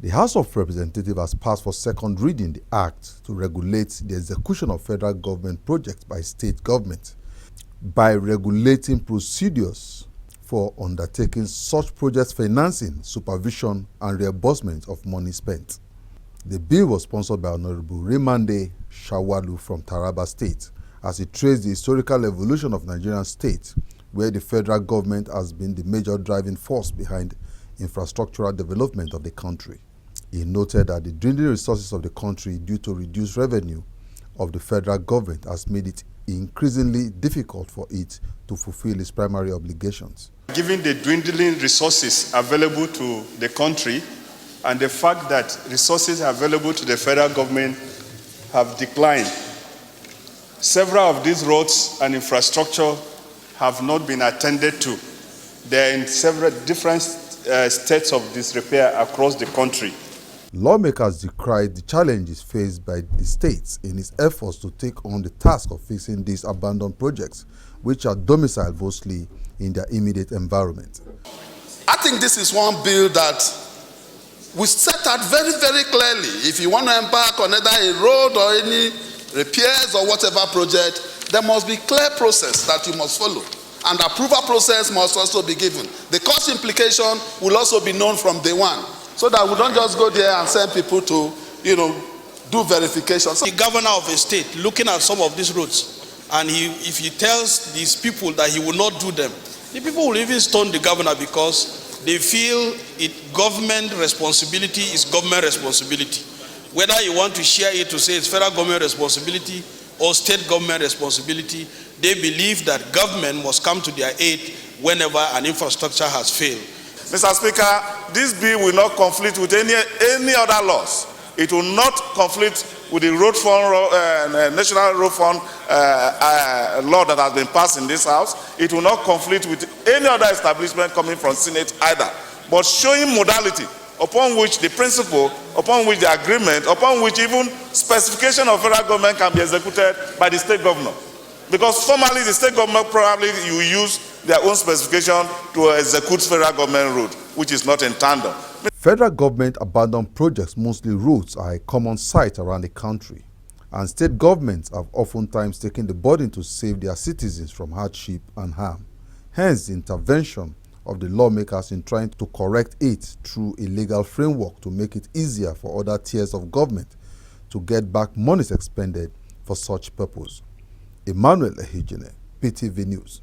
The House of Representatives has passed for second reading the Act to regulate the execution of federal government projects by state government by regulating procedures for undertaking such projects, financing, supervision, and reimbursement of money spent. The bill was sponsored by Honorable Remande Shawalu from Taraba State, as it traced the historical evolution of Nigerian state, where the federal government has been the major driving force behind infrastructural development of the country. He noted that the dwindling resources of the country due to reduced revenue of the federal government has made it increasingly difficult for it to fulfill its primary obligations. Given the dwindling resources available to the country and the fact that resources available to the federal government have declined, several of these roads and infrastructure have not been attended to. They are in several different states of disrepair across the country. Lawmakers decried the challenges faced by the states in its efforts to take on the task of fixing these abandoned projects, which are domiciled mostly in their immediate environment. I think this is one bill that we set out very, very clearly. If you want to embark on either a road or any repairs or whatever project, there must be clear process that you must follow. And the approval process must also be given. The cost implication will also be known from day one, so that we don't just go there and send people to, do verification. The governor of a state looking at some of these roads, and if he tells these people that he will not do them, the people will even stone the governor because they feel government responsibility is government responsibility. Whether you want to share it to say it's federal government responsibility or state government responsibility, they believe that government must come to their aid whenever an infrastructure has failed. Mr. Speaker, this bill will not conflict with any other laws. It will not conflict with the road fund, National Road Fund law that has been passed in this House. It will not conflict with any other establishment coming from Senate either. But showing modality upon which the principle, upon which the agreement, upon which even specification of federal government can be executed by the state governor. Because formally the state government probably you use their own specification to execute federal government road, which is not in tandem. Federal government abandoned projects, mostly roads, are a common sight around the country, and state governments have oftentimes taken the burden to save their citizens from hardship and harm. Hence, the intervention of the lawmakers in trying to correct it through a legal framework to make it easier for other tiers of government to get back monies expended for such purpose. Emmanuel Ehijene, PTV News.